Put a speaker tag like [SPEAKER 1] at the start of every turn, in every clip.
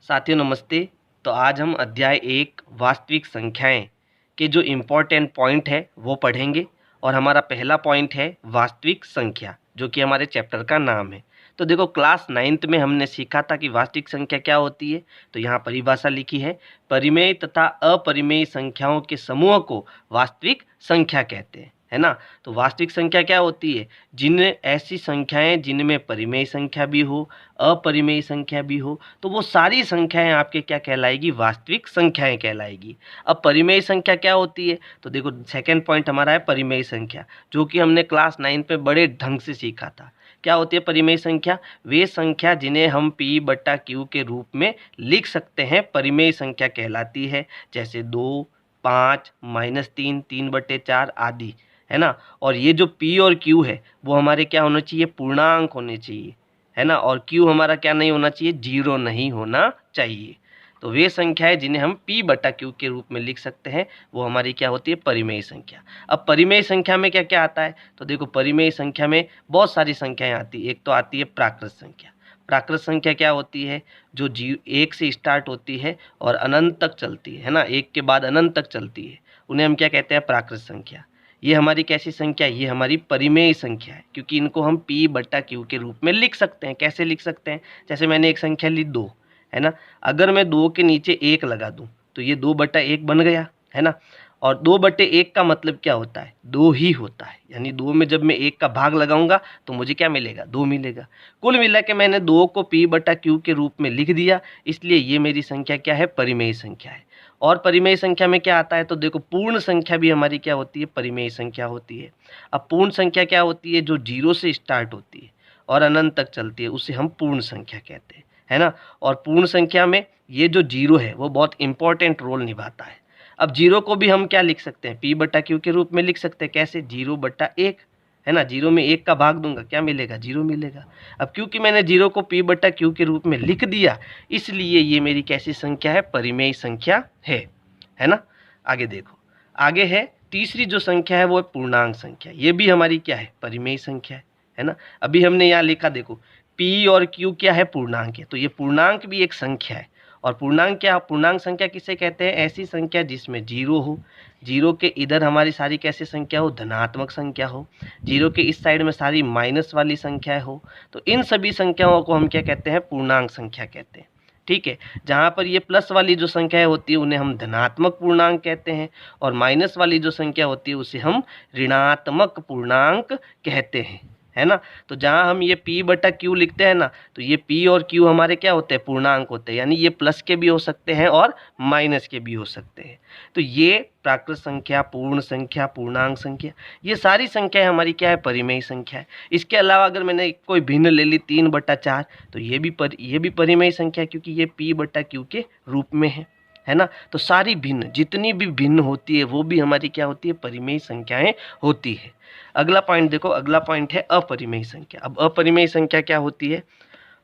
[SPEAKER 1] साथियों नमस्ते। तो आज हम अध्याय 1 वास्तविक संख्याएं के जो इम्पोर्टेंट पॉइंट है वो पढ़ेंगे और हमारा पहला पॉइंट है वास्तविक संख्या, जो कि हमारे चैप्टर का नाम है। तो देखो, क्लास 9th में हमने सीखा था कि वास्तविक संख्या क्या होती है। तो यहाँ परिभाषा लिखी है, परिमेय तथा अपरिमेय संख्याओं के समूह को वास्तविक संख्या कहते हैं, है ना। तो वास्तविक संख्या क्या होती है? जिन ऐसी संख्याएं जिनमें परिमेय संख्या भी हो, अपरिमेय संख्या भी हो, तो वो सारी संख्याएं आपके क्या कहलाएगी? वास्तविक संख्याएं कहलाएगी। अब परिमेय संख्या क्या होती है? तो देखो, सेकंड पॉइंट हमारा है परिमेय संख्या, जो कि हमने क्लास 9 पे बड़े ढंग से सीखा था। क्या होती है परिमेय संख्या? वे संख्या जिन्हें हम P/Q के रूप में लिख सकते हैं परिमेय संख्या कहलाती है। जैसे 2, 5, -3, 3/4 आदि, है ना। और ये जो P और Q है वो हमारे क्या होने चाहिए? पूर्णांक होने चाहिए, है ना। और Q हमारा क्या नहीं होना चाहिए? 0 नहीं होना चाहिए। तो वे संख्याएं जिन्हें हम P/Q के रूप में लिख सकते हैं वो हमारी क्या होती है? परिमेय संख्या। अब परिमेय संख्या में क्या क्या आता है? तो देखो, परिमेय संख्या में बहुत सारी संख्याएं आती है। एक तो आती है प्राकृत संख्या। प्राकृत संख्या क्या होती है? जो 1 से स्टार्ट होती है और अनंत तक चलती है ना, 1 के बाद अनंत तक चलती है, उन्हें हम क्या कहते हैं? प्राकृत संख्या। ये हमारी कैसी संख्या? ये हमारी परिमेय संख्या है, क्योंकि इनको हम P/Q के रूप में लिख सकते हैं। कैसे लिख सकते हैं? जैसे मैंने एक संख्या ली 2, है ना। अगर मैं 2 के नीचे 1 लगा दूं तो ये 2/1 बन गया, है ना। और 2/1 का मतलब क्या होता है? 2 ही होता है। यानी 2 में जब मैं 1 का भाग लगाऊंगा तो मुझे क्या मिलेगा? 2 मिलेगा। कुल मिला के मैंने 2 को P/Q के रूप में लिख दिया, इसलिए ये मेरी संख्या क्या है? परिमेय संख्या है। और परिमेय संख्या में क्या आता है? तो देखो, पूर्ण संख्या भी हमारी क्या होती है? परिमेय संख्या होती है। अब पूर्ण संख्या क्या होती है? जो 0 से स्टार्ट होती है और अनंत तक चलती है, उसे हम पूर्ण संख्या कहते हैं, है ना। और पूर्ण संख्या में ये जो 0 है वो बहुत इंपॉर्टेंट रोल निभाता है। अब 0 को भी हम क्या लिख सकते हैं? P/Q के रूप में लिख सकते हैं। कैसे? 0/1, है ना। 0 में 1 का भाग दूंगा, क्या मिलेगा? 0 मिलेगा। अब क्योंकि मैंने 0 को P/Q के रूप में लिख दिया, इसलिए ये मेरी कैसी संख्या है? परिमेय संख्या है ना। आगे देखो, आगे है तीसरी जो संख्या है वो है पूर्णांक संख्या। ये भी हमारी क्या है? परिमेय संख्या है ना। अभी हमने यहाँ लिखा, देखो, P और Q क्या है? पूर्णांक है। तो ये पूर्णांक भी एक संख्या है। और पूर्णांक क्या? पूर्णांक संख्या किसे कहते हैं? ऐसी संख्या जिसमें 0 हो, 0 के इधर हमारी सारी कैसी संख्या हो? धनात्मक संख्या हो, 0 के इस साइड में सारी माइनस वाली संख्या हो। तो इन सभी संख्याओं को हम क्या कहते हैं? पूर्णांक संख्या कहते हैं। ठीक है। जहाँ पर ये प्लस वाली जो संख्या होती है उन्हें हम धनात्मक पूर्णांक कहते हैं, और माइनस वाली जो संख्या होती है उसे हम ऋणात्मक पूर्णांक कहते हैं, है ना। तो जहाँ हम ये P/Q लिखते हैं ना, तो ये P और Q हमारे क्या होते हैं? पूर्णांक होते हैं। यानी ये प्लस के भी हो सकते हैं और माइनस के भी हो सकते हैं। तो ये प्राकृत संख्या, पूर्ण संख्या, पूर्णांक संख्या, ये सारी संख्याएं हमारी क्या है? परिमेय संख्या है। इसके अलावा अगर मैंने कोई भिन्न ले ली 3/4, तो ये भी परिमेय संख्या है, क्योंकि ये P/Q के रूप में है ना। तो सारी भिन्न, जितनी भी भिन्न होती है वो भी हमारी क्या होती है? परिमेय संख्याएं होती है। अगला पॉइंट देखो, अगला पॉइंट है अपरिमेय संख्या। अब अपरिमेय संख्या क्या होती है?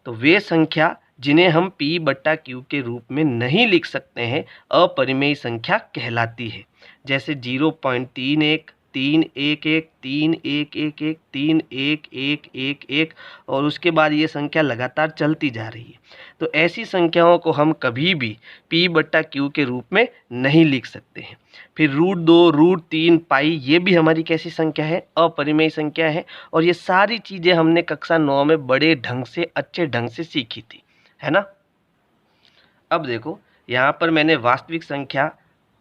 [SPEAKER 1] तो वे संख्या जिन्हें हम P/Q के रूप में नहीं लिख सकते हैं, अपरिमेय संख्या कहलाती है। जैसे 0.31, 311, 3111, 31111, और उसके बाद ये संख्या लगातार चलती जा रही है। तो ऐसी संख्याओं को हम कभी भी P/Q के रूप में नहीं लिख सकते हैं। फिर √2, √3, पाई, ये भी हमारी कैसी संख्या है? अपरिमेय संख्या है। और ये सारी चीज़ें हमने कक्षा 9 में बड़े ढंग से, अच्छे ढंग से सीखी थी, है ना। अब देखो, यहाँ पर मैंने वास्तविक संख्या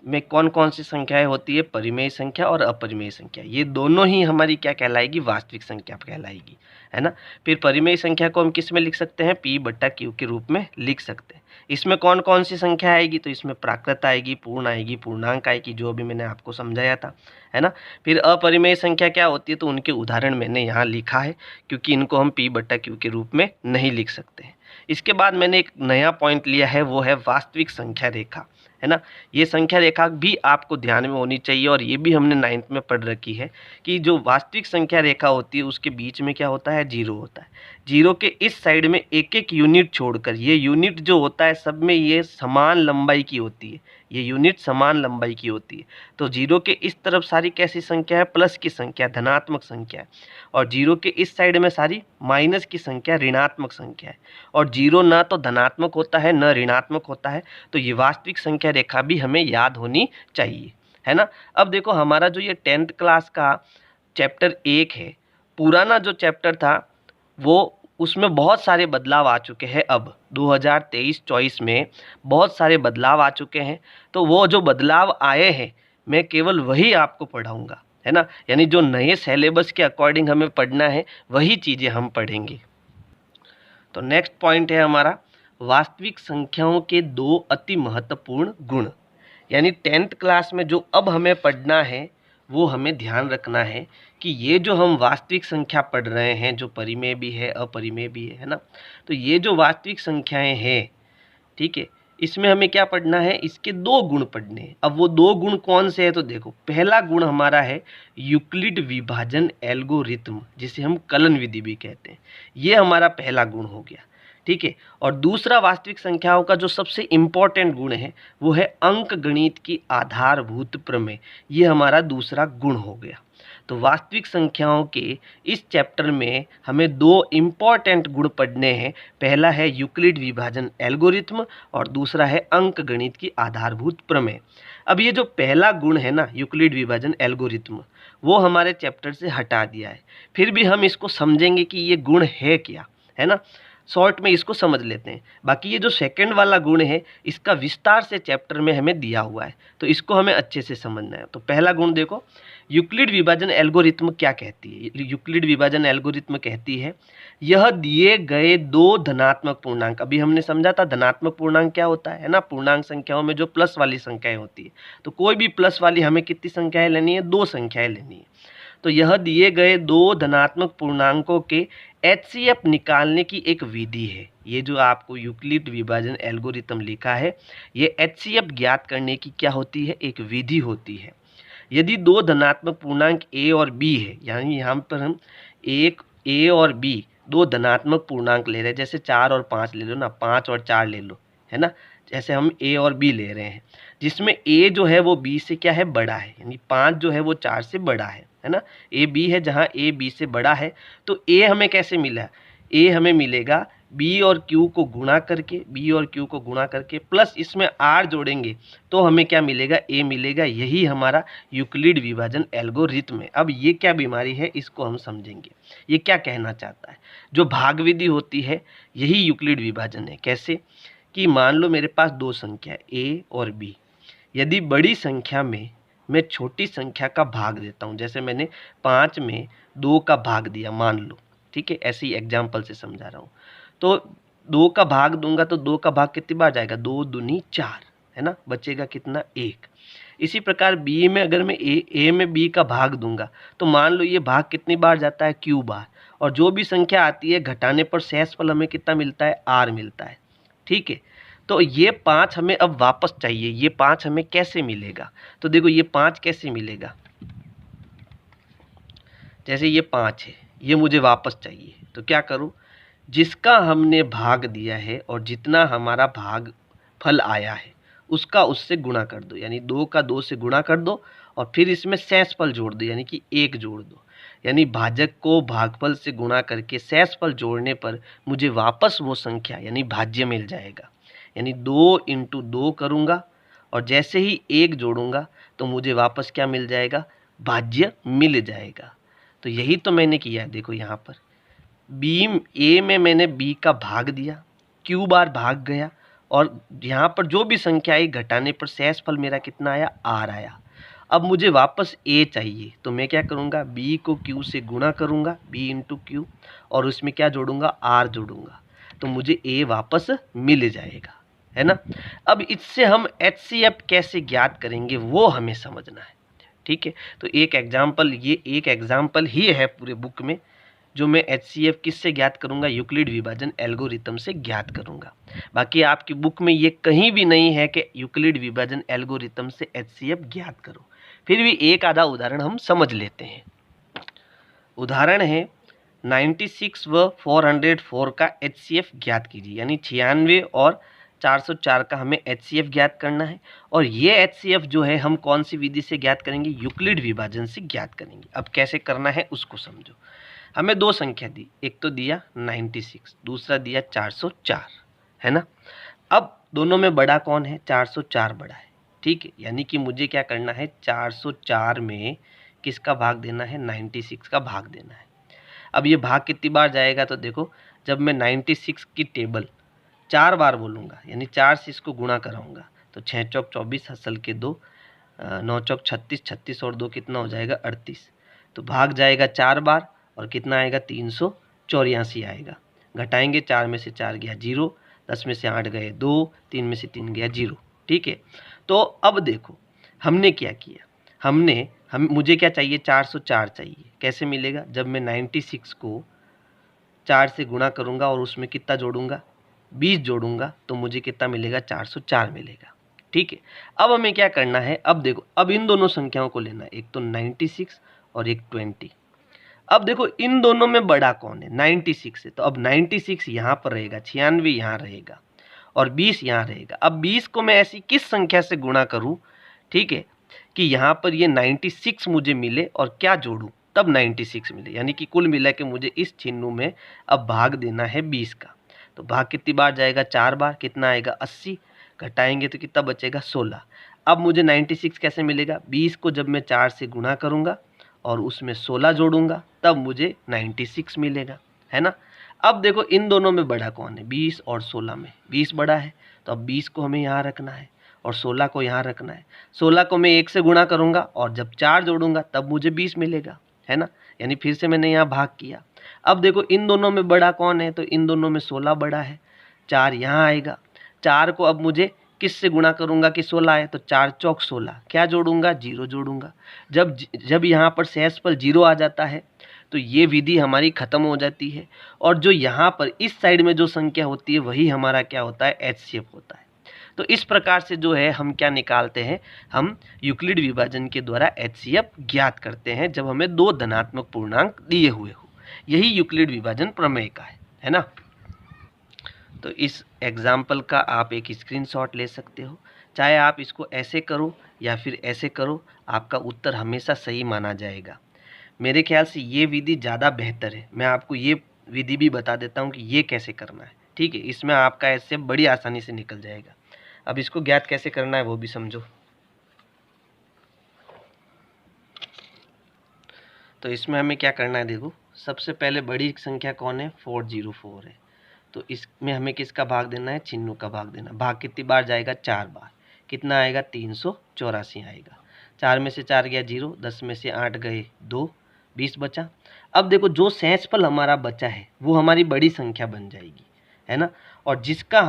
[SPEAKER 1] में कौन कौन सी संख्याएं होती है? परिमेय संख्या और अपरिमेय संख्या, ये दोनों ही हमारी क्या कहलाएगी? वास्तविक संख्या कहलाएगी, है ना। फिर परिमेय संख्या को हम किस में लिख सकते हैं? P/Q के रूप में लिख सकते हैं। इसमें कौन कौन सी संख्या आएगी? तो इसमें प्राकृत आएगी, पूर्ण आएगी, पूर्णांक आएगी, जो अभी मैंने आपको समझाया था, है ना। फिर अपरिमेय संख्या क्या होती है? तो उनके उदाहरण मैंने यहाँ लिखा है, क्योंकि इनको हम P/Q के रूप में नहीं लिख सकते हैं। इसके बाद मैंने एक नया पॉइंट लिया है, वो है वास्तविक संख्या रेखा, है ना। ये संख्या रेखा भी आपको ध्यान में होनी चाहिए, और ये भी हमने 9th में पढ़ रखी है कि जो वास्तविक संख्या रेखा होती है उसके बीच में क्या होता है, जीरो होता है। जीरो के इस साइड में एक एक यूनिट छोड़कर, ये यूनिट जो होता है सब में ये समान लंबाई की होती है, ये यूनिट समान लंबाई की होती है। तो जीरो के इस तरफ सारी कैसी संख्या है, प्लस की संख्या, धनात्मक संख्या है, और जीरो के इस साइड में सारी माइनस की संख्या, ऋणात्मक संख्या है। और जीरो ना तो धनात्मक होता है न ऋणात्मक होता है, तो ये वास्तविक संख्या रेखा भी हमें याद होनी चाहिए, है ना। अब देखो हमारा जो ये 10th क्लास का चैप्टर 1 है, पुराना जो चैप्टर था वो, उसमें बहुत सारे बदलाव आ चुके हैं। अब 2023-24 में बहुत सारे बदलाव आ चुके हैं, तो वो जो बदलाव आए हैं मैं केवल वही आपको पढ़ाऊँगा, है ना। यानी जो नए सिलेबस के अकॉर्डिंग हमें पढ़ना है वही चीज़ें हम पढ़ेंगे। तो नेक्स्ट पॉइंट है हमारा, वास्तविक संख्याओं के 2 अति महत्वपूर्ण गुण। यानी 10th क्लास में जो अब हमें पढ़ना है वो हमें ध्यान रखना है कि ये जो हम वास्तविक संख्या पढ़ रहे हैं, जो परिमेय भी है अपरिमेय भी है ना, तो ये जो वास्तविक संख्याएं हैं, ठीक है, इसमें हमें क्या पढ़ना है, इसके 2 गुण पढ़ने हैं। अब वो 2 गुण कौन से हैं, तो देखो पहला गुण हमारा है यूक्लिड विभाजन एल्गोरिथम, जिसे हम कलन विधि भी कहते हैं, ये हमारा पहला गुण हो गया, ठीक है। और दूसरा वास्तविक संख्याओं का जो सबसे इम्पोर्टेंट गुण है वो है अंक गणित की आधारभूत प्रमेय, ये हमारा दूसरा गुण हो गया। तो वास्तविक संख्याओं के इस चैप्टर में हमें 2 इम्पॉर्टेंट गुण पढ़ने हैं। पहला है यूक्लिड विभाजन एल्गोरिथम और दूसरा है अंक गणित की आधारभूत प्रमेय। अब ये जो पहला गुण है ना, यूक्लिड विभाजन एल्गोरिथम, वो हमारे चैप्टर से हटा दिया है। फिर भी हम इसको समझेंगे कि ये गुण है क्या, है ना, शॉर्ट में इसको समझ लेते हैं। बाकी ये जो सेकंड वाला गुण है इसका विस्तार से चैप्टर में हमें दिया हुआ है, तो इसको हमें अच्छे से समझना है। तो पहला गुण देखो, यूक्लिड विभाजन एल्गोरिथम क्या कहती है। यूक्लिड विभाजन एल्गोरिथम कहती है यह दिए गए 2 धनात्मक पूर्णांक, अभी हमने समझा था धनात्मक पूर्णांक क्या होता है ना, पूर्णांक संख्याओं में जो प्लस वाली संख्याएं होती है, तो कोई भी प्लस वाली हमें कितनी संख्याएं लेनी है, 2 संख्याएं लेनी है। तो यह दिए गए 2 धनात्मक पूर्णांकों के HCF निकालने की एक विधि है। ये जो आपको यूक्लिड विभाजन एल्गोरिथम लिखा है, ये HCF ज्ञात करने की क्या होती है, एक विधि होती है। यदि 2 धनात्मक पूर्णांक A और B है, यानी यहाँ पर हम एक A और B 2 धनात्मक पूर्णांक ले रहे हैं, जैसे 4 और 5 ले लो ना, 5 और 4 ले लो, है ना, जैसे हम A और B ले रहे हैं, जिसमें A जो है वो B से क्या है, बड़ा है, यानी 5 जो है वो 4 से बड़ा है ना। A B है, जहाँ A B से बड़ा है, तो A हमें कैसे मिला, A हमें मिलेगा B और Q को गुणा करके, B और Q को गुणा करके प्लस इसमें R जोड़ेंगे तो हमें क्या मिलेगा, A मिलेगा। यही हमारा यूक्लिड विभाजन एल्गोरिथम है। अब ये क्या बीमारी है इसको हम समझेंगे, ये क्या कहना चाहता है। जो भाग विधि होती है यही यूक्लिड विभाजन है। कैसे कि मान लो मेरे पास 2 संख्या A और B, यदि बड़ी संख्या में मैं छोटी संख्या का भाग देता हूँ, जैसे मैंने 5 में 2 का भाग दिया मान लो, ठीक है, ऐसे ही एग्जाम्पल से समझा रहा हूँ। तो 2 का भाग दूंगा तो 2 का भाग कितनी बार जाएगा, 2 दूनी 4, है ना, बचेगा कितना, 1। इसी प्रकार B में अगर मैं A में B का भाग दूंगा तो मान लो ये भाग कितनी बार जाता है, Q बार, और जो भी संख्या आती है घटाने पर शेषफल हमें कितना मिलता है, R मिलता है, ठीक है। तो ये 5 हमें अब वापस चाहिए, ये 5 हमें कैसे मिलेगा, तो देखो ये 5 कैसे मिलेगा, जैसे ये 5 है, ये मुझे वापस चाहिए, तो क्या करूं, जिसका हमने भाग दिया है और जितना हमारा भाग फल आया है उसका उससे गुणा कर दो, यानी 2 का 2 से गुणा कर दो और फिर इसमें शेषफल जोड़ दो, यानी कि 1 जोड़ दो। यानी भाजक को भागफल से गुणा करके शेषफल जोड़ने पर मुझे वापस वो संख्या यानी भाज्य मिल जाएगा। यानी 2 × 2 करूँगा और जैसे ही 1 जोड़ूंगा तो मुझे वापस क्या मिल जाएगा, भाज्य मिल जाएगा। तो यही तो मैंने किया है। देखो यहाँ पर A में मैंने B का भाग दिया, Q बार भाग गया, और यहाँ पर जो भी संख्या आई घटाने पर शेषफल मेरा कितना आया, R आया। अब मुझे वापस A चाहिए, तो मैं क्या करूँगा, B को Q से गुणा करूँगा, B × Q, और उसमें क्या जोड़ूँगा, R जोड़ूँगा, तो मुझे A वापस मिल जाएगा, है ना। अब इससे हम HCF कैसे ज्ञात करेंगे वो हमें समझना है, ठीक है। तो एक एग्जाम्पल, ये एक एग्जाम्पल ही है पूरे बुक में जो मैं HCF किससे ज्ञात करूंगा, यूक्लिड विभाजन एल्गोरिथम से ज्ञात करूंगा। बाकी आपकी बुक में ये कहीं भी नहीं है कि यूक्लिड विभाजन एल्गोरिथम से HCF ज्ञात करो। फिर भी एक आधा उदाहरण हम समझ लेते हैं। उदाहरण है 96 व 404 का HCF ज्ञात कीजिए, यानी 96 और 404 का हमें HCF ज्ञात करना है। और ये HCF जो है हम कौन सी विधि से ज्ञात करेंगे? यूक्लिड विभाजन से ज्ञात करेंगे। अब कैसे करना है उसको समझो। हमें दो संख्या दी, एक तो दिया 96, दूसरा दिया 404, है ना। अब दोनों में बड़ा कौन है? 404 बड़ा है, ठीक है। यानी कि मुझे क्या करना है? 404 में किसका भाग देना है? 96 का भाग देना है। अब ये भाग कितनी बार जाएगा? तो देखो, जब मैं 96 की टेबल 4 बार बोलूँगा, यानी 4 से इसको गुणा कराऊंगा, तो 6 चौक 24, हसल के 2, 9 चौक 36, 36 और 2 कितना हो जाएगा? 38। तो भाग जाएगा 4 बार और कितना आएगा? 384 आएगा। घटाएंगे, 4 में से 4 गया 0, 10 में से 8 गए 2, 3 में से 3 गया 0, ठीक है। तो अब देखो हमने क्या किया, मुझे क्या चाहिए? 404 चाहिए। कैसे मिलेगा? जब मैं 96 को 4 से गुणा करूंगा और उसमें कितना जोड़ूंगा? 20 जोड़ूंगा, तो मुझे कितना मिलेगा? 404 मिलेगा, ठीक है। अब हमें क्या करना है? अब देखो, अब इन दोनों संख्याओं को लेना है, एक तो 96 और एक 20। अब देखो इन दोनों में बड़ा कौन है? 96 है, तो अब 96 यहाँ पर रहेगा, 96 यहाँ रहेगा और 20 यहाँ रहेगा। अब 20 को मैं ऐसी किस संख्या से गुणा करूँ, ठीक है, कि यहाँ पर ये 96 मुझे मिले और क्या जोड़ूँ तब 96 मिले, यानी कि कुल मिला के मुझे इस चिन्ह में अब भाग देना है 20 का। तो भाग कितनी बार जाएगा? 4 बार। कितना आएगा? 80। घटाएंगे तो कितना बचेगा? 16। अब मुझे 96 कैसे मिलेगा? 20 को जब मैं 4 से गुणा करूँगा और उसमें 16 जोड़ूंगा तब मुझे 96 मिलेगा, है ना। अब देखो इन दोनों में बड़ा कौन है? 20 और 16 में 20 बड़ा है, तो अब 20 को हमें यहाँ रखना है और 16 को यहाँ रखना है। 16 को मैं 1 से गुणा करूँगा और जब 4 जोड़ूंगा तब मुझे 20 मिलेगा, है ना। यानी फिर से मैंने यहाँ भाग किया। अब देखो इन दोनों में बड़ा कौन है? तो इन दोनों में 16 बड़ा है, 4 यहाँ आएगा। 4 को अब मुझे किस से गुणा करूंगा कि 16 है? तो 4 चौक 16, क्या जोड़ूंगा? 0 जोड़ूंगा। जब यहाँ पर शेषफल 0 आ जाता है तो ये विधि हमारी खत्म हो जाती है और जो यहाँ पर इस साइड में जो संख्या होती है वही हमारा क्या होता है? HCF होता है। तो इस प्रकार से जो है हम क्या निकालते हैं? हम यूक्लिड विभाजन के द्वारा HCF ज्ञात करते हैं जब हमें दो धनात्मक पूर्णांक दिए हुए हो। यही यूक्लिड विभाजन प्रमेय का है ना। तो इस एग्जाम्पल का आप एक स्क्रीनशॉट ले सकते हो, चाहे आप इसको ऐसे करो या फिर ऐसे करो, आपका उत्तर हमेशा सही माना जाएगा। मेरे ख्याल से ये विधि ज़्यादा बेहतर है। मैं आपको ये विधि भी बता देता हूँ कि ये कैसे करना है, ठीक है। इसमें आपका ऐसे बड़ी आसानी से निकल जाएगा। अब इसको ज्ञात कैसे करना है वो भी समझो। तो इसमें हमें क्या करना है? देखो, सबसे पहले बड़ी संख्या कौन है? 404 है, तो इसमें हमें किसका भाग देना है? चिन्हों का भाग देना। भाग कितनी बार जाएगा? 4 बार। कितना आएगा? 384 आएगा। 4 में से 4 गया 0, 10 में से 8 गए 2, 20 बचा। अब देखो जो शेषफल हमारा बचा है वो हमारी बड़ी संख्या बन जाएगी, है ना। और जिसका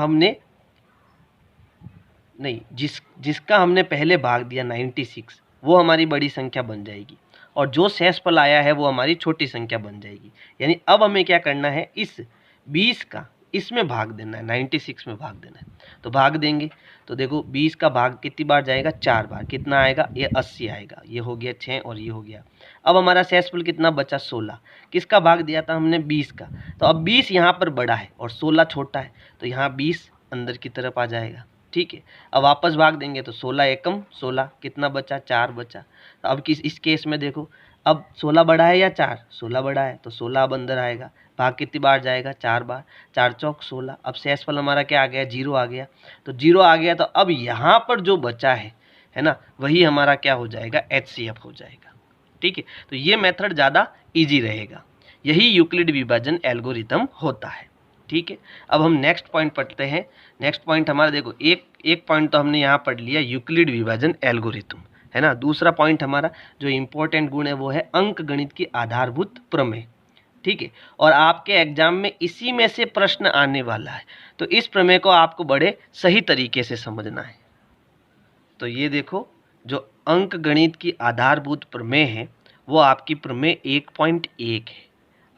[SPEAKER 1] हमने पहले भाग दिया 96, वो हमारी बड़ी संख्या बन जाएगी और जो शेषफल आया है वो हमारी छोटी संख्या बन जाएगी। यानी अब हमें क्या करना है? इस 20 का इसमें भाग देना है, 96 में भाग देना है। तो भाग देंगे तो देखो 20 का भाग कितनी बार जाएगा? 4 बार। कितना आएगा? ये 80 आएगा। ये हो गया 6 और ये हो गया। अब हमारा शेषफल कितना बचा? 16। किसका भाग दिया था हमने? 20 का। तो अब 20 यहाँ पर बड़ा है और 16 छोटा है, तो यहाँ 20 अंदर की तरफ आ जाएगा, ठीक है। अब वापस भाग देंगे तो 16 एकम 16, कितना बचा? 4 बचा। तो अब इस केस में देखो, अब 16 बड़ा है या 4? 16 बड़ा है, तो 16 अब अंदर आएगा। भाग कितनी बार जाएगा? 4 बार। 4 चौक 16। अब शेषफल हमारा क्या आ गया? 0 आ गया। तो 0 आ गया तो अब यहाँ पर जो बचा है ना, वही हमारा क्या हो जाएगा? HCF हो जाएगा, ठीक है। तो ये मेथड ज़्यादा ईजी रहेगा। यही यूक्लिड विभाजन एल्गोरिथम होता है, ठीक है। अब हम नेक्स्ट पॉइंट पढ़ते हैं। नेक्स्ट पॉइंट हमारा देखो, एक पॉइंट तो हमने यहाँ पढ़ लिया यूक्लिड विभाजन एल्गोरिथम, है ना। दूसरा पॉइंट हमारा जो इम्पोर्टेंट गुण है वो है अंक गणित की आधारभूत प्रमेय, ठीक है। और आपके एग्जाम में इसी में से प्रश्न आने वाला है, तो इस प्रमेय को आपको बड़े सही तरीके से समझना है। तो ये देखो, जो अंक गणित की आधारभूत प्रमेय है वो आपकी प्रमेय 1.1 है।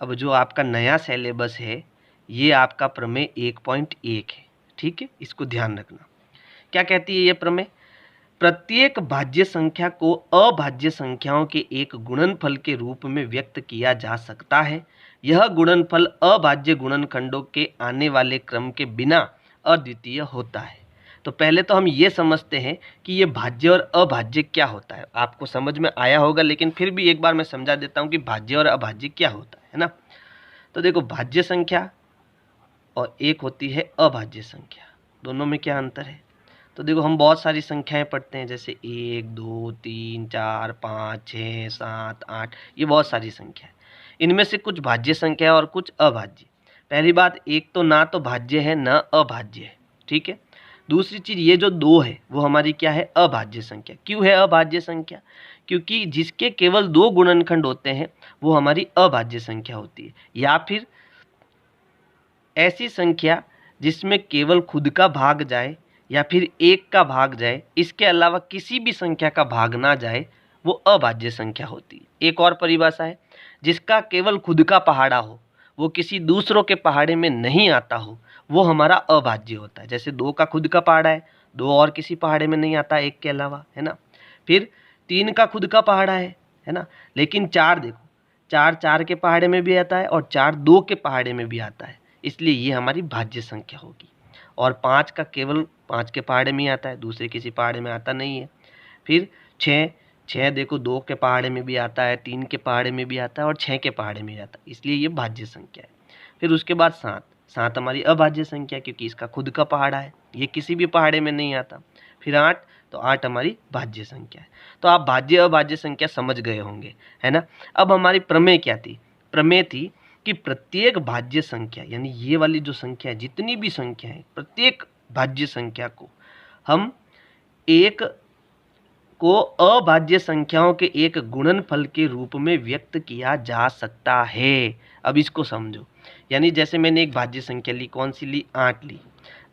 [SPEAKER 1] अब जो आपका नया सिलेबस है ये आपका प्रमेय 1.1 है, ठीक है, इसको ध्यान रखना। क्या कहती है ये प्रमेय? प्रत्येक भाज्य संख्या को अभाज्य संख्याओं के एक गुणनफल के रूप में व्यक्त किया जा सकता है। यह गुणनफल अभाज्य गुणनखंडों के आने वाले क्रम के बिना अद्वितीय होता है। तो पहले तो हम ये समझते हैं कि ये भाज्य और अभाज्य क्या होता है। आपको समझ में आया होगा, लेकिन फिर भी एक बार मैं समझा देता हूँ कि भाज्य और अभाज्य क्या होता है ना। तो देखो, भाज्य संख्या और एक होती है अभाज्य संख्या, दोनों में क्या अंतर है? तो देखो, हम बहुत सारी संख्याएं पढ़ते हैं, जैसे 1 2 3 4 5 6 7 8, ये बहुत सारी संख्या है। इनमें से कुछ भाज्य संख्या है और कुछ अभाज्य। पहली बात, एक तो ना तो भाज्य है ना अभाज्य है, ठीक है। दूसरी चीज़, ये जो 2 है वो हमारी क्या है? अभाज्य संख्या। क्यों है अभाज्य संख्या? क्योंकि जिसके केवल 2 गुणनखंड होते हैं वो हमारी अभाज्य संख्या होती है। या फिर ऐसी संख्या जिसमें केवल खुद का भाग जाए या फिर एक का भाग जाए, इसके अलावा किसी भी संख्या का भाग ना जाए, वो अभाज्य संख्या होती है। एक और परिभाषा है, जिसका केवल खुद का पहाड़ा हो, वो किसी दूसरों के पहाड़े में नहीं आता हो, वो हमारा अभाज्य होता है। जैसे 2 का खुद का पहाड़ा है, 2 और किसी पहाड़े में नहीं आता एक के अलावा, है ना। फिर 3 का खुद का पहाड़ा है ना। लेकिन 4 देखो, 4 के पहाड़े में भी आता है और 4 2 के पहाड़े में भी आता है, इसलिए ये हमारी भाज्य संख्या होगी। और 5 का केवल 5 के पहाड़े में ही आता है, दूसरे किसी पहाड़े में आता नहीं है। फिर 6 देखो, 2 के पहाड़े में भी आता है, 3 के पहाड़े में भी आता है और 6 के पहाड़े में भी आता है, इसलिए ये भाज्य संख्या है। फिर उसके बाद 7 हमारी अभाज्य संख्या, क्योंकि इसका खुद का पहाड़ा है, ये किसी भी पहाड़े में नहीं आता। फिर 8, तो 8 हमारी भाज्य संख्या है। तो आप भाज्य अभाज्य संख्या समझ गए होंगे, है ना। अब हमारी प्रमेय क्या थी? प्रमेय थी कि प्रत्येक भाज्य संख्या, यानी ये वाली जो संख्या है, जितनी भी संख्या है, प्रत्येक भाज्य संख्या को हम एक को अभाज्य संख्याओं के एक गुणनफल के रूप में व्यक्त किया जा सकता है। अब इसको समझो, यानी जैसे मैंने एक भाज्य संख्या ली, कौन सी ली? 8 ली।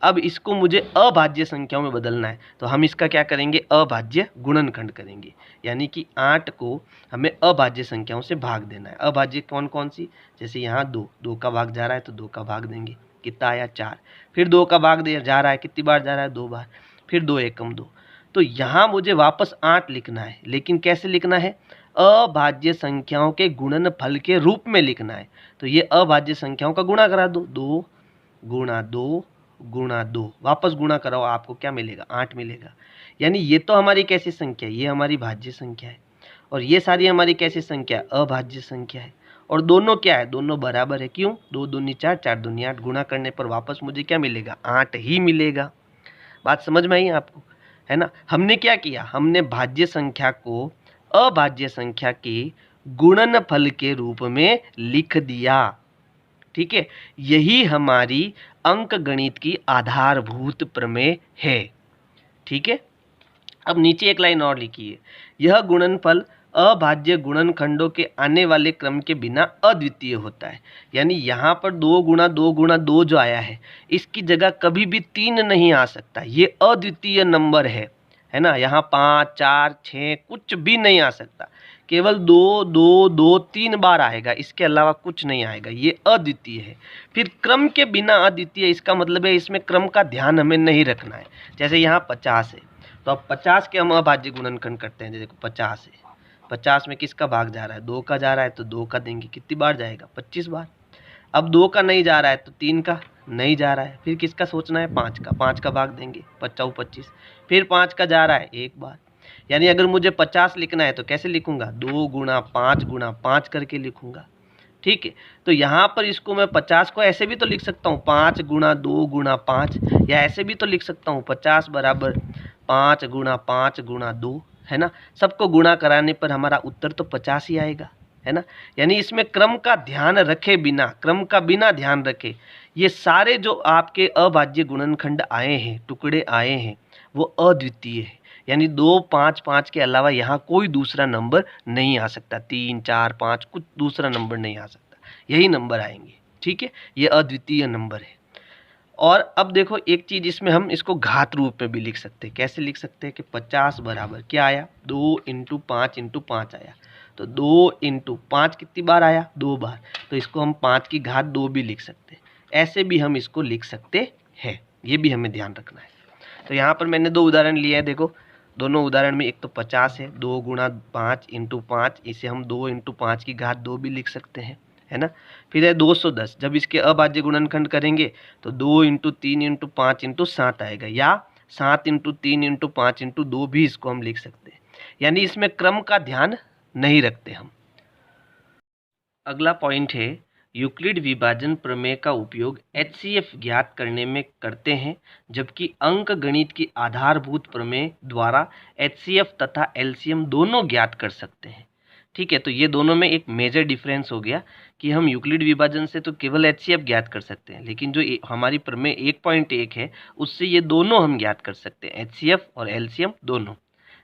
[SPEAKER 1] अब इसको मुझे अभाज्य संख्याओं में बदलना है, तो हम इसका क्या करेंगे? अभाज्य गुणनखंड करेंगे, यानी कि 8 को हमें अभाज्य संख्याओं से भाग देना है। अभाज्य कौन कौन सी? जैसे यहाँ 2 का भाग जा रहा है तो 2 का भाग देंगे, कितना आया? 4। फिर 2 का भाग दे जा रहा है, कितनी बार जा रहा है? 2 बार। फिर 2 एकम 2। तो यहाँ मुझे वापस 8 लिखना है, लेकिन कैसे लिखना है? अभाज्य संख्याओं के गुणनफल के रूप में लिखना है। तो ये अभाज्य संख्याओं का गुणा करा दो, 2 गुणा 2 गुणा 2, वापस गुणा कराओ, आपको क्या मिलेगा? 8 मिलेगा। यानी ये तो हमारी कैसी संख्या है? ये हमारी भाज्य संख्या है। और ये सारी हमारी कैसी संख्या है? अभाज्य संख्या है। और दोनों क्या है? दोनों बराबर है। क्यों? 2 दूनी 4, 4 दूनी 8, गुणा करने पर वापस मुझे क्या मिलेगा? 8 ही मिलेगा। बात समझ में आई आपको, है ना। हमने क्या किया? हमने भाज्य संख्या को अभाज्य संख्या के गुणनफल के रूप में लिख दिया, ठीक है। यही हमारी अंक गणित की आधारभूत प्रमेय है, ठीक है। अब नीचे एक लाइन और लिखी है, यह गुणनफल अभाज्य गुणनखंडों के आने वाले क्रम के बिना अद्वितीय होता है। यानी यहाँ पर 2 गुणा 2 गुणा 2 जो आया है, इसकी जगह कभी भी 3 नहीं आ सकता, ये अद्वितीय नंबर है ना। यहाँ 5 4 6 कुछ भी नहीं आ सकता, केवल 2 2 2 3 बार आएगा, इसके अलावा कुछ नहीं आएगा, ये अद्वितीय है। फिर क्रम के बिना अद्वितीय, इसका मतलब है इसमें क्रम का ध्यान हमें नहीं रखना है। जैसे यहाँ 50 है, तो अब 50 के हम अभाज्य गुणनखंड करते हैं। देखो 50 है, 50 में किसका भाग जा रहा है? 2 का जा रहा है, तो 2 का देंगे, कितनी बार जाएगा? 25 बार। अब 2 का नहीं जा रहा है तो 3 का नहीं जा रहा है, फिर किसका सोचना है? 5 का भाग देंगे, 5 25। फिर 5 का जा रहा है 1 बार। यानी अगर मुझे 50 लिखना है तो कैसे लिखूंगा? 2 गुणा 5 करके लिखूंगा, ठीक है। तो यहाँ पर इसको मैं 50 को ऐसे भी तो लिख सकता हूँ, 5 गुणा 2 गुणा 5, या ऐसे भी तो लिख सकता हूँ 50 बराबर 5 गुणा 5 गुणा 2, है ना। सबको गुणा कराने पर हमारा उत्तर तो 50 ही आएगा, है ना। यानी इसमें क्रम का ध्यान रखे बिना, क्रम का बिना ध्यान रखे ये सारे जो आपके अभाज्य गुणनखंड आए हैं, टुकड़े आए हैं, वो अद्वितीय है। यानी 2 5 5 के अलावा यहाँ कोई दूसरा नंबर नहीं आ सकता, 3 4 5 कुछ दूसरा नंबर नहीं आ सकता, यही नंबर आएंगे, ठीक है। ये अद्वितीय नंबर है। और अब देखो एक चीज़, इसमें हम इसको घात रूप में भी लिख सकते हैं। कैसे लिख सकते हैं कि 50 बराबर क्या आया? 2 × 5 × 5 आया, तो 2 × 5 कितनी बार आया? 2 बार। तो इसको हम 5 की घात 2 भी लिख सकते हैं, ऐसे भी हम इसको लिख सकते हैं, ये भी हमें ध्यान रखना है। तो यहाँ पर मैंने 2 उदाहरण लिए हैं, देखो दोनों उदाहरण में एक तो 50 है, 2 गुणा 5 इंटू 5, इसे हम 2 इंटू 5 की घात 2 भी लिख सकते हैं, है ना। फिर है 210, जब इसके अभाज्य गुणनखंड करेंगे तो 2 इंटू 3 इंटू 5 इंटू 7 आएगा, या 7 इंटू 3 इंटू 5 इंटू 2 भी इसको हम लिख सकते हैं, यानी इसमें क्रम का ध्यान नहीं रखते हम। अगला पॉइंट है, यूक्लिड विभाजन प्रमेय का उपयोग एचसीएफ ज्ञात करने में करते हैं, जबकि अंक गणित की आधारभूत प्रमेय द्वारा एचसीएफ तथा एलसीएम दोनों ज्ञात कर सकते हैं। ठीक है, तो ये दोनों में एक मेजर डिफरेंस हो गया कि हम यूक्लिड विभाजन से तो केवल एचसीएफ ज्ञात कर सकते हैं, लेकिन जो हमारी प्रमेय 1.1 है उससे ये दोनों हम ज्ञात कर सकते हैं, एचसीएफ और एलसीएम दोनों।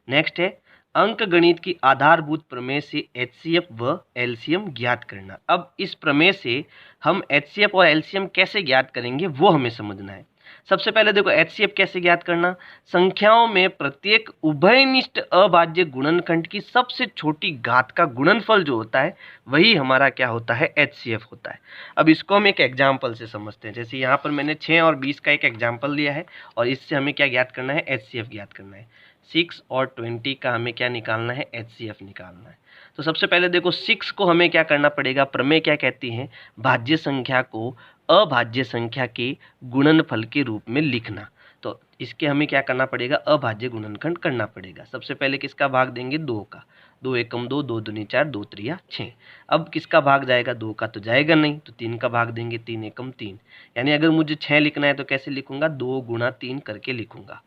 [SPEAKER 1] नेक्स्ट है, अंक गणित की आधारभूत प्रमेय से एचसीएफ व एलसीएम ज्ञात करना। अब इस प्रमेय से हम एचसीएफ और एलसीएम कैसे ज्ञात करेंगे वो हमें समझना है। सबसे पहले देखो एचसीएफ कैसे ज्ञात करना, संख्याओं में प्रत्येक उभयनिष्ठ अभाज्य गुणनखंड की सबसे छोटी घात का गुणनफल जो होता है वही हमारा क्या होता है, एचसीएफ होता है। अब इसको हम एक एग्जाम्पल से समझते हैं। जैसे यहाँ पर मैंने 6 और 20 का एक एग्जाम्पल लिया है और इससे हमें क्या ज्ञात करना है, एचसीएफ ज्ञात करना है। 6 और 20 का हमें क्या निकालना है, एचसीएफ निकालना है। तो सबसे पहले देखो 6 को हमें क्या करना पड़ेगा, प्रमेय क्या कहती है, भाज्य संख्या को अभाज्य संख्या के गुणनफल के रूप में लिखना। तो इसके हमें क्या करना पड़ेगा, अभाज्य गुणनखंड करना पड़ेगा। सबसे पहले किसका भाग देंगे, 2 का, 2 एकम 2, 2 दूनी 4, 2 त्रिया 6। अब किसका भाग जाएगा, 2 का तो जाएगा नहीं, तो 3 का भाग देंगे, 3 एकम 3। यानी अगर मुझे 6 लिखना है तो कैसे लिखूंगा, 2 गुणा 3 करके लिखूंगा,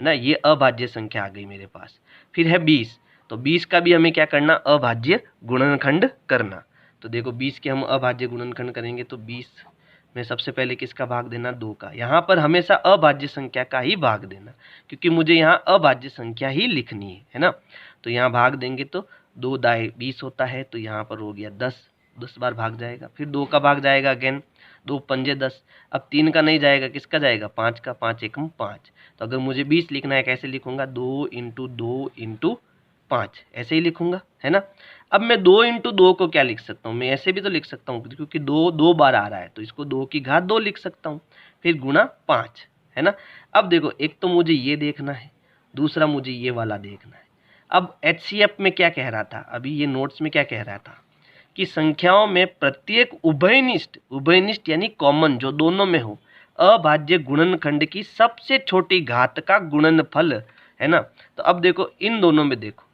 [SPEAKER 1] है ना। ये अभाज्य संख्या आ गई मेरे पास। फिर है 20, तो 20 का भी हमें क्या करना, अभाज्य गुणनखंड करना। तो देखो 20 के हम अभाज्य गुणनखंड करेंगे तो 20 में सबसे पहले किसका भाग देना, 2 का। यहाँ पर हमेशा अभाज्य संख्या का ही भाग देना, क्योंकि मुझे यहाँ अभाज्य संख्या ही लिखनी है ना। तो यहाँ भाग देंगे तो 2 दाए 20 होता है, तो यहाँ पर हो गया 10 बार भाग जाएगा। फिर 2 का भाग जाएगा अगेन, 2 पंजे 10। अब 3 का नहीं जाएगा, किसका जाएगा, 5 का, 5 एकम 5। तो अगर मुझे 20 लिखना है कैसे लिखूंगा, 2 इंटू 2 इंटू 5, ऐसे ही लिखूंगा, है ना। अब मैं 2 इंटू 2 को क्या लिख सकता हूँ, मैं ऐसे भी तो लिख सकता हूँ, क्योंकि 2 बार आ रहा है तो इसको 2 की घात 2 लिख सकता हूँ, फिर गुणा 5, है ना। अब देखो एक तो मुझे ये देखना है, दूसरा मुझे ये वाला देखना है। अब एचसीएफ में क्या कह रहा था, अभी ये नोट्स में क्या कह रहा था कि संख्याओं में प्रत्येक उभयनिष्ठ यानी कॉमन जो दोनों में हो, अभाज्य गुणनखंड की सबसे छोटी घात का गुणनफल, है ना। तो अब देखो इन दोनों में, देखो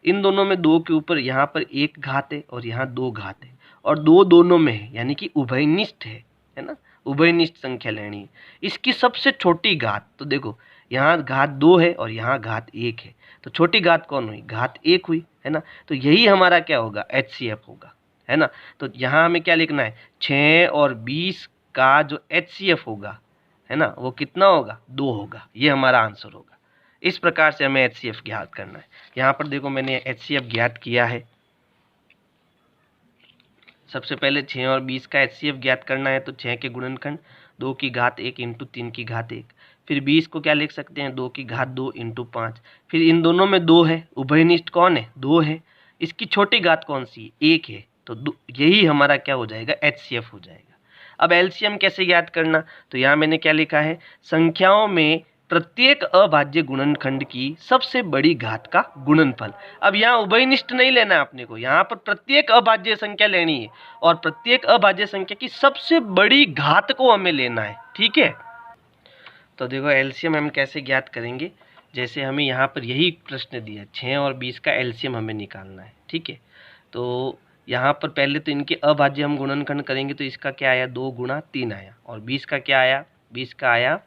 [SPEAKER 1] इन दोनों में 2 के ऊपर यहाँ पर 1 घात है और यहाँ 2 घात है, और 2 दोनों में है, यानी कि उभयनिष्ठ है ना। उभयनिष्ठ संख्या लेनी है, इसकी सबसे छोटी घात, तो देखो यहाँ घात 2 है और यहाँ घात 1 है, तो छोटी घात कौन हुई, घात 1 हुई, है ना। तो यही हमारा क्या होगा, एचसीएफ होगा, है ना। तो यहाँ हमें क्या लिखना है, 6 और 20 का जो एचसीएफ होगा, है ना, वो कितना होगा, 2 होगा। ये हमारा आंसर होगा। इस प्रकार से हमें एचसीएफ ज्ञात करना है। यहाँ पर देखो मैंने एचसीएफ ज्ञात किया है। सबसे पहले 6 और 20 का एचसीएफ ज्ञात करना है, तो 6 के गुणनखंड 2 की घात 1 इंटू 3 की घात 1। फिर 20 को क्या लिख सकते हैं, 2 की घात 2 इंटू 5। फिर इन दोनों में 2 है, उभयनिष्ठ कौन है, 2 है, इसकी छोटी घात कौन सी, 1 है, तो यही हमारा क्या हो जाएगा, एचसीएफ हो जाएगा। अब एलसीएम कैसे ज्ञात करना, तो यहाँ मैंने क्या लिखा है, संख्याओं में प्रत्येक अभाज्य गुणनखंड की सबसे बड़ी घात का गुणनफल। अब यहाँ उभयनिष्ठ नहीं लेना है अपने को, यहाँ पर प्रत्येक अभाज्य संख्या लेनी है और प्रत्येक अभाज्य संख्या की सबसे बड़ी घात को हमें लेना है, ठीक है। तो देखो एलसीएम हम कैसे ज्ञात करेंगे, जैसे हमें यहाँ पर यही प्रश्न दिया, 6 और 20 का एलसीएम हमें निकालना है, ठीक है। तो यहाँ पर पहले तो इनके अभाज्य हम गुणनखंड करेंगे, तो इसका क्या आया, 2 गुणा 3 आया, और 20 का क्या आया, 20 का आया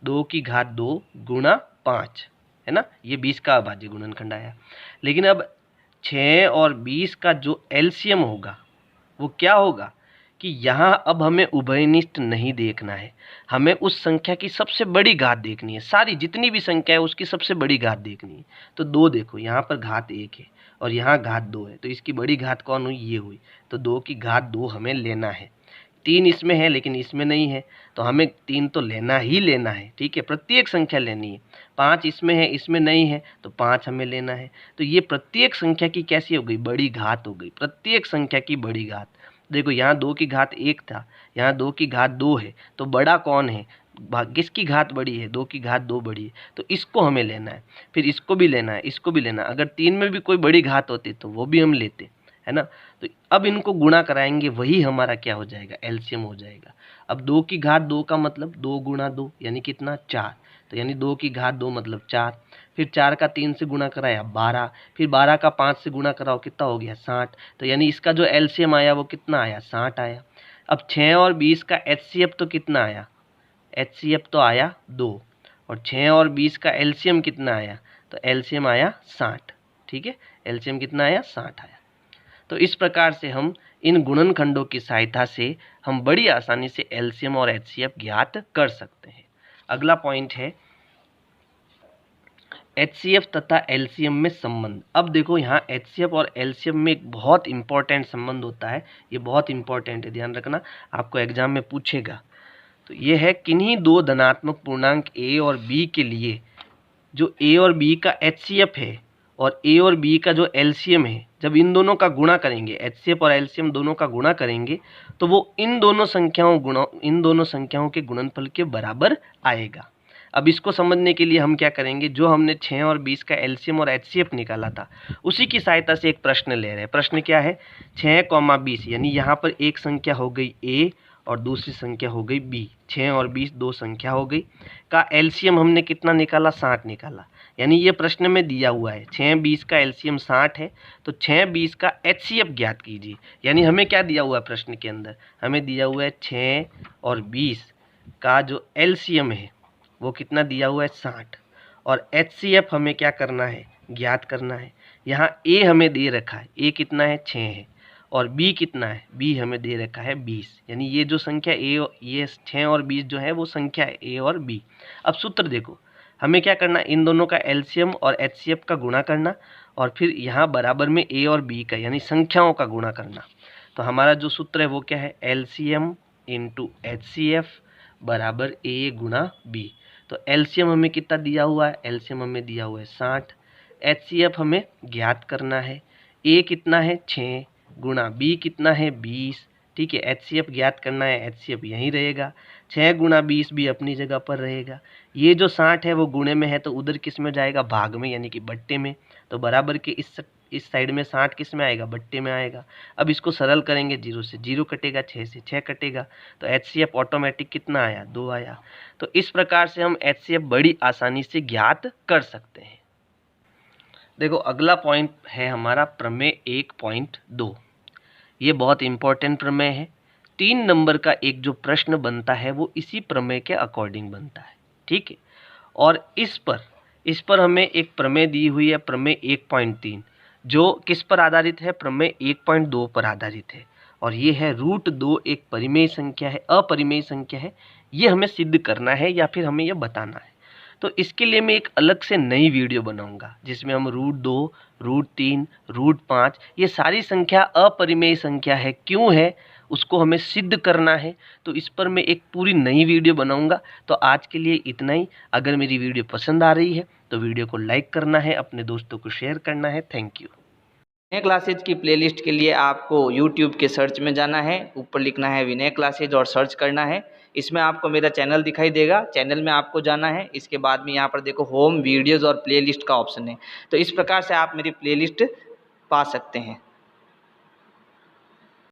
[SPEAKER 1] 2 की घात 2 गुणा 5, है ना। ये 20 का अभाज्य गुणनखंड आया। लेकिन अब 6 और 20 का जो एलसीएम होगा वो क्या होगा कि यहाँ अब हमें उभयनिष्ठ नहीं देखना है, हमें उस संख्या की सबसे बड़ी घात देखनी है, सारी जितनी भी संख्या है उसकी सबसे बड़ी घात देखनी है। तो 2 देखो यहाँ पर घात 1 है और यहाँ घात 2 है, तो इसकी बड़ी घात कौन हुई, ये हुई, तो 2 की घात 2 हमें लेना है। 3 इसमें है लेकिन इसमें नहीं है, तो हमें 3 तो लेना ही लेना है, ठीक है, प्रत्येक संख्या लेनी है। 5 इसमें है, इसमें नहीं है, तो 5 हमें लेना है। तो ये प्रत्येक संख्या की कैसी हो गई, बड़ी घात हो गई, प्रत्येक संख्या की बड़ी घात। देखो यहाँ 2 की घात 1 था, यहाँ 2 की घात 2 है, तो बड़ा कौन है, किसकी घात बड़ी है, 2 की घात 2 बड़ी है, तो इसको हमें लेना है, फिर इसको भी लेना है, इसको भी लेना है। अगर 3 में भी कोई बड़ी घात होती तो वो भी हम लेते, है ना। तो अब इनको गुणा कराएंगे, वही हमारा क्या हो जाएगा, एलसीएम हो जाएगा। अब 2 की घात 2 का मतलब 2 गुणा 2 यानी कितना, 4। तो यानी 2 की घात 2 मतलब 4। फिर 4 का 3 से गुणा कराया 12, फिर 12 का 5 से गुणा कराओ, कितना हो गया, 60। तो यानी इसका जो एलसीएम आया वो कितना आया, 60 आया। अब 6 और 20 का एचसीएफ तो कितना आया, एचसीएफ तो आया 2, और 6 और 20 का एलसीएम कितना आया, तो एलसीएम आया 60। ठीक है, एलसीएम कितना आया, 60 आया। तो इस प्रकार से हम इन गुणनखंडों की सहायता से हम बड़ी आसानी से एलसीएम और एचसीएफ ज्ञात कर सकते हैं। अगला पॉइंट है एचसीएफ तथा एलसीएम में संबंध। अब देखो यहाँ एचसीएफ और एलसीएम में एक बहुत इंपॉर्टेंट संबंध होता है, ये बहुत इंपॉर्टेंट है, ध्यान रखना, आपको एग्जाम में पूछेगा। तो ये है किन्हीं दो धनात्मक पूर्णांक ए और बी के लिए जो ए और बी का एचसीएफ है और ए और बी का जो एलसीएम है, जब इन दोनों का गुणा करेंगे, एचसीएफ और एलसीएम दोनों का गुणा करेंगे, तो वो इन दोनों संख्याओं के गुणनफल के बराबर आएगा। अब इसको समझने के लिए हम क्या करेंगे, जो हमने 6 और 20 का एलसीएम और एचसीएफ निकाला था उसी की सहायता से एक प्रश्न ले रहे हैं। प्रश्न क्या है, 6, 20 यानी यहाँ पर एक संख्या हो गई ए और दूसरी संख्या हो गई बी, 6 और 20 दो संख्या हो गई, का एलसीएम हमने कितना निकाला, 60 निकाला। यानी ये प्रश्न में दिया हुआ है 6, 20 का एलसीएम 60 है, तो 6, 20 का एचसीएफ ज्ञात कीजिए। यानी हमें क्या दिया हुआ है प्रश्न के अंदर, हमें दिया हुआ है 6 और 20 का जो एलसीएम है वो कितना दिया हुआ है, 60, और एचसीएफ हमें क्या करना है, ज्ञात करना है। यहाँ ए हमें दे रखा है, ए कितना है, 6 है, और बी कितना है, बी हमें दे रखा है 20। यानी ये जो संख्या ए, ये 6 और 20 जो है वो संख्या है ए और बी। अब सूत्र देखो, हमें क्या करना, इन दोनों का एलसीएम और एचसीएफ का गुणा करना, और फिर यहाँ बराबर में ए और बी का यानी संख्याओं का गुणा करना। तो हमारा जो सूत्र है वो क्या है, एलसीएम इंटू एचसीएफ बराबर ए गुणा बी। तो एलसीएम हमें कितना दिया हुआ है, एलसीएम हमें दिया हुआ है 60, एचसीएफ हमें ज्ञात करना है, ए कितना है 6 गुणा बी कितना है 20। ठीक है, एचसीएफ ज्ञात करना है, एचसीएफ यहीं रहेगा, 6 गुणा 20 भी अपनी जगह पर रहेगा। ये जो 60 है वो गुणे में है तो उधर किस में जाएगा, भाग में यानी कि बट्टे में। तो बराबर के इस साइड में 60 किस में आएगा, बट्टे में आएगा। अब इसको सरल करेंगे, 0 से 0 कटेगा, 6 से 6 कटेगा, तो एचसीएफ ऑटोमेटिक कितना आया, 2 आया। तो इस प्रकार से हम एचसीएफ बड़ी आसानी से ज्ञात कर सकते हैं। देखो अगला पॉइंट है हमारा प्रमेय 1.2। ये बहुत इंपॉर्टेंट प्रमेय है। 3 नंबर का एक जो प्रश्न बनता है वो इसी प्रमेय के अकॉर्डिंग बनता है। ठीक है, और इस पर हमें एक प्रमेय दी हुई है, प्रमेय 1.3, जो किस पर आधारित है, प्रमेय 1.2 पर आधारित है। और ये है √2 एक परिमेय संख्या है, अपरिमेय संख्या है, ये हमें सिद्ध करना है या फिर हमें यह बताना है। तो इसके लिए मैं एक अलग से नई वीडियो बनाऊंगा जिसमें हम √2, √3, √5 ये सारी संख्या अपरिमेय संख्या है, क्यों है उसको हमें सिद्ध करना है। तो इस पर मैं एक पूरी नई वीडियो बनाऊंगा। तो आज के लिए इतना ही। अगर मेरी वीडियो पसंद आ रही है तो वीडियो को लाइक करना है, अपने दोस्तों को शेयर करना है। Thank you.
[SPEAKER 2] विनय क्लासेज की प्लेलिस्ट के लिए आपको YouTube के सर्च में जाना है, ऊपर लिखना है विनय क्लासेज और सर्च करना है। इसमें आपको मेरा चैनल दिखाई देगा, चैनल में आपको जाना है। इसके बाद में यहाँ पर देखो होम वीडियोज़ और प्लेलिस्ट का ऑप्शन है, तो इस प्रकार से आप मेरी प्लेलिस्ट पा सकते हैं।